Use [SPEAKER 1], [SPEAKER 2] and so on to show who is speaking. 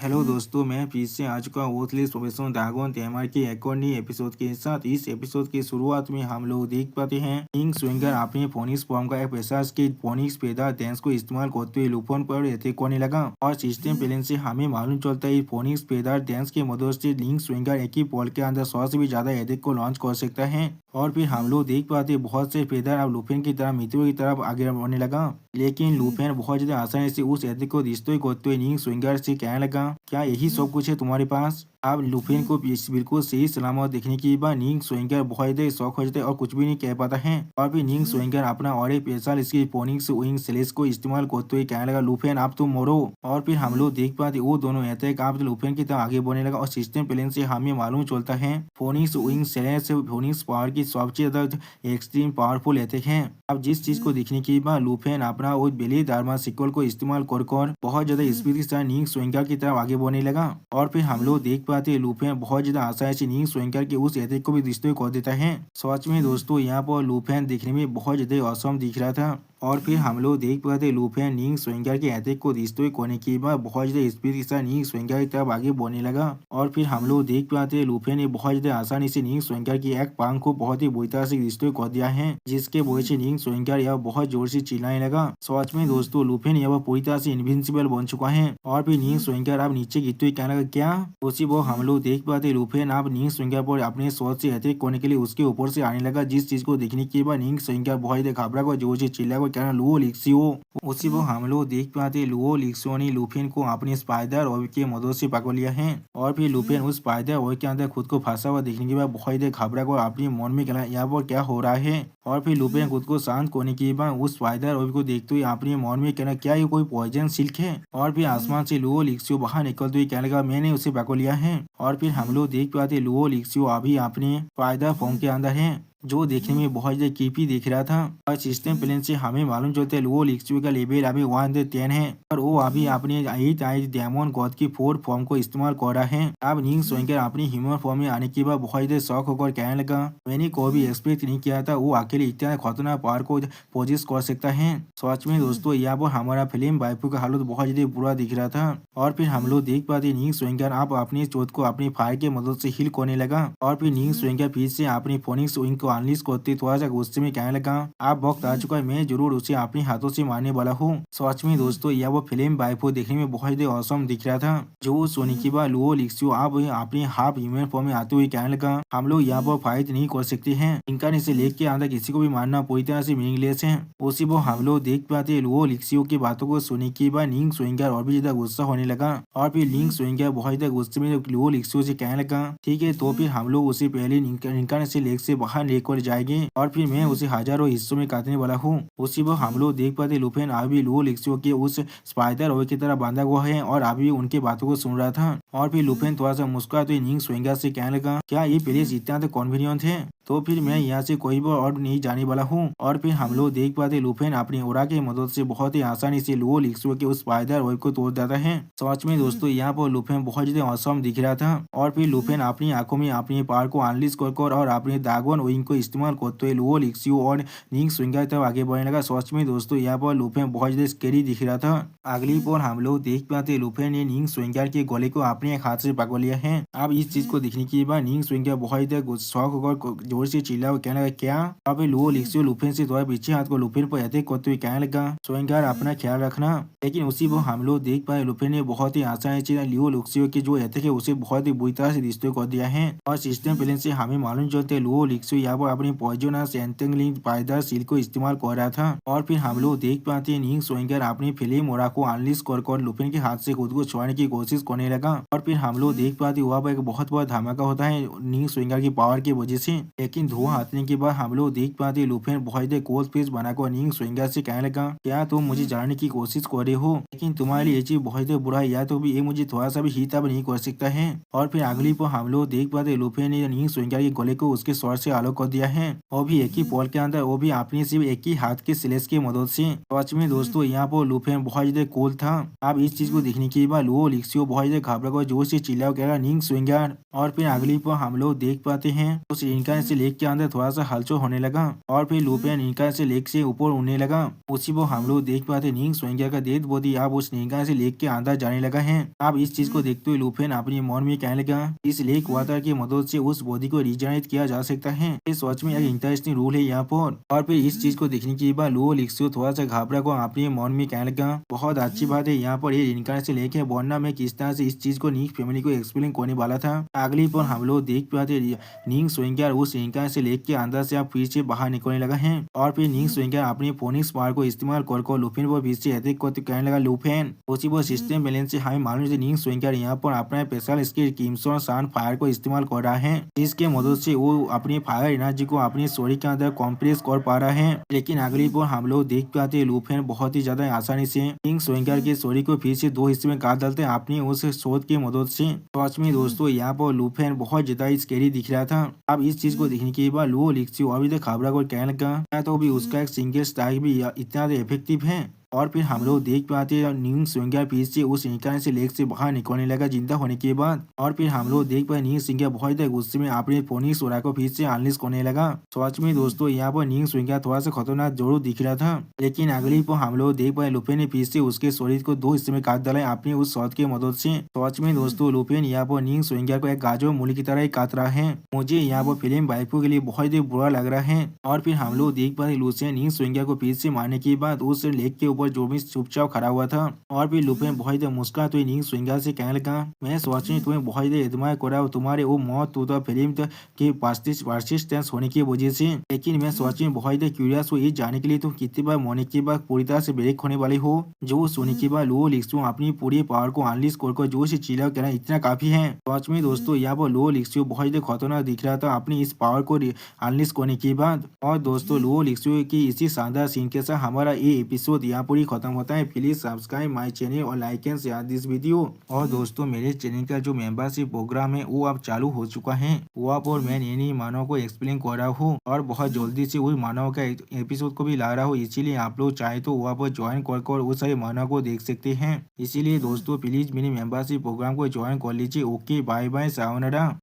[SPEAKER 1] Hello दोस्तों, मैं फिर से आ चुका हूँ ओथलीस प्रोफेसर ड्रैगन तैमार के एक और नई एपिसोड के साथ। इस एपिसोड की शुरुआत में हम लोग देख पाते हैं किंग स्विंगर अपने फोनिक्स फॉर्म का एक पेशाज के फोनिक्स पेदा डेंस को इस्तेमाल करते हुए लुपन पर अटैक करने लगा और सिस्टम प्लेन से हमें मालूम चलता है फोनिक्स पेदा डेंस की मदद से लिंक स्विंगर एक ही पॉल के अंदर 100 से भी ज्यादा अटैक को लॉन्च कर सकता है। और फिर हम लोग देख पाते बहुत से पेदर अब लुफेन की तरह मित्रों की तरफ आगे बढ़ने लगा, लेकिन लुफेन बहुत ज्यादा आसानी से उस अटैक को डिस्ट्रॉय करते हुए लिंक स्विंगर से कहने लगा, क्या यही सब कुछ है तुम्हारे पास? अब लुफेन को बिल्कुल सही सलामत देखने के बाद निंग स्विंगर बहुत ही शौक हो जाते और कुछ भी नहीं कह पाता है। और फिर निंग स्विंगर अपना और एक पेशा इसकी फोनिक्स विंग सेलेस को इस्तेमाल करते हुए कहने लगा, लुफेन आप तुम मरो। और फिर हम लोग देख पाते वो दोनों अटैक आप लुफेन की तरफ आगे बढ़ने लगा और सिस्टम प्लेन से हमें मालूम चलता है फोनिक्स विंग सेलेस फोनिक्स पावर की सबसे ज्यादा एक्सट्रीम पावरफुल अटैक है। अब जिस चीज को देखने के बाद लुफेन अपना वो बेली दारमा सिक्वल को इस्तेमाल कर बहुत ज्यादा स्पीड के साथ निंग स्विंगर की तरफ आगे बढ़ने लगा। और फिर हम लोग देख पाते लुफेन बहुत ज्यादा आसानी से निंग स्विंगर के उस अटैक को भी डिस्ट्रॉय कर देता है। सच में दोस्तों, यहाँ पर लुफेन दिखने में बहुत ज्यादा औसम दिख रहा था। और फिर हम लोग देख पाते लुफेन निंग स्विंगर के अटैक को डिस्ट्रॉय करने के बाद बहुत ज्यादा स्पीड के साथ निंग स्विंगर की तरफ आगे बढ़ने लगा। और फिर हम लोग देख पाते लुफेन ने बहुत ज्यादा आसानी से निंग स्विंगर की एक पांख को बहुत ही बुरी तरह से डिस्ट्रॉय कर दिया है, जिसके वजह से निंग स्विंगर यह बहुत जोर से चिल्लाने लगा। सच में दोस्तों, लुफेन यह पूरी तरह से इनविंसिबल बन चुका है। और फिर निंग स्विंगर अब नीचे गिरते हुए कहने लगा, क्या? उसी वो हम लोग देख पाते लुफेन अब निंग स्विंगर पर अपने शॉट से अटैक करने के लिए उसके ऊपर से आने लगा, जिस चीज को देखने के बाद निंग स्विंगर बहुत ज्यादा घबरा कर जोर से चिल्ला कर कहना, लुओ लिक्सियो। उसी वो हम लोग देख पाते लुओ लिक्सियो ने लुफेन को अपने स्पाइडर वेब की मदद से पकड़ लिया है। और फिर लुफेन उस स्पाइडर वेब के अंदर खुद को फंसा हुआ देखने के बाद बहुत ज्यादा घबरा कर अपने मन में कहना, यहाँ पर क्या हो रहा है? और फिर लुफेन खुद को शांत करने के बाद उस स्पाइडर वेब को देखते हुए अपने मन में कहना, क्या ये कोई पॉइजन सिल्क है? और फिर आसमान से लुओ लिक्सियो बाहर निकलते हुए कहने लगा, मैंने उसे पकड़ लिया है। और फिर हम लोग देख पाते लुओ लिक्सियो अभी अपने स्पाइडर फॉर्म के अंदर है, जो देखने में बहुत ज्यादा क्रीपी दिख रहा था। और सिस्टम प्लेन से हमें मालूम चलता है लुओ लिक्सियो का लेवल अभी 110 है और वो अभी अपने 8 आइज डेमन गॉड की 4 फॉर्म को इस्तेमाल कर रहा है। अब निंग स्विंगर अपनी ह्यूमन फॉर्म में आने के बाद बहुत ज्यादा शौक होकर कहने लगा, मैंने कोई भी एक्सपेक्ट नहीं किया था वो अकेले इतना खतरनाक पावर को पोजिस कर सकता है। सच में दोस्तों, यहाँ पर हमारा फिल्म वाइफू का हालत बहुत ज्यादा बुरा दिख रहा था। और फिर हम लोग देख पाते निंग स्विंगर आप अपनी चोट को अपनी फायर की मदद से हील करने लगा। और फिर निंग स्विंगर फिर से अपनी फोनिक्स विंग को अनलिश करते थोड़ा सा गुस्से में कहने लगा, आप वक्त आ चुका है, मैं जरूर उसे अपने हाथों से मारने वाला हूँ। सच में दोस्तों, यह वो फिल्म वाइफू देखने में बहुत ही औसम दिख रहा था। जो सोने के बाद लुओ लिक्सियो आप अपने हाफ ह्यूमन फॉर्म में आते हुए कहने लगा, हम लोग यहाँ पर फाइट नहीं कर सकते हैं, इनका से लेक के अंदर किसी को भी मारना पूरी तरह से मीनिंगलेस है। उसी वो हम लोग देख पाते लुओ लिक्सियो की बातों को सुनने के बाद निंग स्विंगर और भी ज्यादा गुस्सा होने लगा। और फिर निंग स्विंगर बहुत ज्यादा गुस्से में लुओ लिक्सियो से कहने लगा, ठीक है, तो फिर हम लोग उसे पहले निकाने से लेक से बाहर लेकर जाएंगे और फिर मैं उसे हजारों हिस्सों में काटने वाला हूँ। उसी वो हम लोग देख पाते लुफेन अभी लुओ लिक्सियो के उस स्पाइडर वेब की तरह बांधा हुआ है और अभी उनके बातों को सुन रहा था। और फिर लुफेन थोड़ा सा मुस्कुराते निंग स्विंगर से कहने लगा, क्या ये प्लेस इतना तो कॉन्वीनियंट है? तो फिर मैं यहाँ से कोई भी और नहीं जाने वाला हूँ। और फिर हम लोग देख पाते लुफेन अपनी ओरा की मदद से बहुत ही आसानी से लुओ लिक्सियो के उस स्पाइडर वेब को तोड़ देता है। सच में दोस्तों, यहाँ पर लुफेन बहुत ज्यादा औसम दिख रहा था। और फिर लुफेन अपनी आंखों में अपनी पावर को अनलिश कर और अपने ड्रैगन विंग को इस्तेमाल करते हुए लुओ लिक्सियो और निंग स्विंगर तक आगे बढ़ने लगा। सच में दोस्तों, यहाँ पर लुफेन बहुत ज्यादा स्केरी दिख रहा था। अगली पर हम लोग देख पाते लुफेन ने निंग स्विंगर के गले को अपने एक हाथ से पकड़ लिया है। अब इस चीज को देखने के बाद निंग स्विंगर बहुत ज्यादा शौक होकर जोर से चिल्ला और कहने लगा, क्या? अब लुओ लिक्सियो लुफेन से थोड़ा पीछे हाथ को लुफेन पर अटैक करते हुए कहने लगा, स्विंगर अपना ख्याल रखना। लेकिन उसी वो हम लोग देख पाए लुफेन ने बहुत ही आसानी से लुओ लिक्सियो के जो अटैक है उसे बहुत ही बुरी तरह से डिस्ट्रॉय कर दिया है। और सिस्टम प्लेन से हमें मालूम चलते लुओ लिक्सियो यहाँ पर अपनी पॉइजनस एंटेंगलिंग स्पाइडर सील को इस्तेमाल कर रहा था। और फिर हम लोग देख पाते निंग स्विंगर अपनी फिल्म ओरा को अनलिश कर लुफेन के हाथ से खुद को छुड़ाने की कोशिश करने लगा। और फिर हम लोग देख पाते वहाँ पर एक बहुत बड़ा धमाका होता है निंग स्विंगर की पावर की वजह से। लेकिन धुआं हटने के बाद हम लोग देख पाते लुफेन बहुत ही कोल्ड फेस बनाकर निंग स्विंगर से कहने लगा, क्या तुम मुझे जलाने की कोशिश कर रहे हो? लेकिन तुम्हारे लिए ये चीज बहुत ही बुरा है, या तो भी ये मुझे थोड़ा सा भी हीट नहीं कर सकता है। और फिर अगली पर हम लोग देख पाते लुफेन ने निंग स्विंगर के गले को उसके स्वर से अलग कर दिया है, वो भी एक ही पॉल के अंदर, वो भी अपनी सिर्फ एक ही हाथ के स्लेश की मदद से। सच में दोस्तों यहाँ पर लुफेन बहुत ज्यादा कूल था। अब इस चीज को देखने के बाद लुओ लिक्सियो बहुत ज्यादा घबरा कर जोर से चिल्ला कह रहा निंग स्विंगर। और फिर अगली पर हम लोग देख पाते हैं उस इनका से लेक के अंदर थोड़ा सा हलचल होने लगा और फिर लुफेन इनका से लेक से ऊपर उड़ने लगा। उसी पर हम लोग देख पाते निंग स्विंगर का डेड बॉडी अब उस निंगा से लेक के अंदर जाने लगा है। अब इस चीज को देखते हुए लुफेन अपनी मन में कहने लगा इस लेक वाटर की मदद से उस बॉडी को रिजनरेट किया जा सकता है। ये सच में एक इंटरेस्टिंग रूल है यहाँ पर। और फिर इस चीज को देखने के बाद लुओ लिक्सियो थोड़ा सा घबरा को अपने मन में कहने लगा बहुत अच्छी बात है यहाँ पर ये इनका से लेके वरना मैं किस तरह से इस चीज को निंग फैमिली को एक्सप्लेन करने वाला था। अगली पर हम लोग देख पाते निंग स्विंगर उस इनका से लेक के अंदर से अब फिर से बाहर निकलने लगा है और फिर निंग स्विंगर अपनी फोनिक्स पावर को इस्तेमाल कर लुफेन पर फिर से अटैक करते कहने लगा लुफेन उसी पर सिस्टम बैलेंस से हमें मालूम है निंग स्विंगर यहाँ पर अपना स्पेशल स्किल किमसन सान फायर को इस्तेमाल कर रहा है जिसके मदद से वो अपनी फायर एनर्जी को अपने शरीर के अंदर कॉम्प्रेस कर पा रहा है। लेकिन अगली पर हम लोग देख पाते हैं लुफेन बहुत ही ज्यादा आसानी से निंग स्विंगर के शरीर को फिर से दो हिस्से में काट डालते हैं अपनी उस शोध की मदद से। सच में दोस्तों यहाँ पर लुफेन बहुत ज्यादा स्कैरी दिख रहा था। अब इस चीज को देखने के बाद लुओ लिक्सियो अभी तक खबरा को कहने लगा तो भी उसका एक सिंगल स्ट्राइक भी इतना इफेक्टिव है। और फिर हम लोग देख पाते हैं निंग स्विंगर फिर से उस इंसान से लेक से बाहर निकलने लगा जिंदा होने के बाद। और फिर हम लोग देख पाए निंग स्विंगर बहुत गुस्से में अपने फोनिक्स सोरा को फिर से अनलिश करने लगा। सच में दोस्तों यहाँ पर निंग स्विंगर थोड़ा सा खतरनाक जरूर दिख रहा था। लेकिन अगली पर हम लोग देख पाए लुफेन ने फिर से उसके शरीर को दो हिस्से में काट डाला अपनी उस शॉट की मदद से। सच में दोस्तों लुफेन यहाँ पर निंग स्विंगर को एक गाजर मूली की तरह ही काट रहा है। मुझे यहाँ पर फिल्म वाइफो के लिए बहुत ही बुरा लग रहा है। और फिर हम लोग देख पाए लुसेन निंग स्विंगर को फिर से मारने के बाद उस लेक के ऊपर जो भी चुपचाप खड़ा हुआ था। और फिर लुफेन बहुत ज्यादा मुस्कुरा तो निंग स्विंगर से कहने लगा मैं सोच रही तुम्हें बहुत ज्यादा एडमायर कर रहा हूँ तुम्हारे वो मौत तो फिल्म के परसिस्टेंस होने की वजह से। लेकिन मैं सोच रही बहुत ज्यादा क्यूरियस हूँ ये जानने के लिए तुम कितनी बार मरने के बाद पूरी तरह से ब्रेक होने वाले हो। जो सुनने के बाद लुओ लिक्सियो अपनी पूरी पावर को अनलिश कर जो से चिल्ला कहना इतना काफी है। सच में दोस्तों यहाँ पर लुओ लिक्सियो बहुत ज्यादा खतरनाक दिख रहा था अपनी इस पावर को अनलिश करने के बाद। और दोस्तों लुओ लिक्सियो की इसी शानदार सीन के साथ हमारा ये एपिसोड यहाँ पर ही खत्म होता है। प्लीज सब्सक्राइब माय चैनल और like and share this video. और दोस्तों मेरे चैनल का जो मेंबरशिप प्रोग्राम है वो अब चालू हो चुका है। वो आप और मैं नई मानव को एक्सप्लेन कर रहा हूँ और बहुत जल्दी से वही मानव का एपिसोड को भी ला रहा हूँ। इसीलिए आप लोग चाहे तो वो आप ज्वाइन कर वो सारे मानव को देख सकते हैं। इसीलिए दोस्तों प्लीज मेरे मेंबरशिप प्रोग्राम को ज्वाइन कर लीजिए। Okay bye bye sayonara.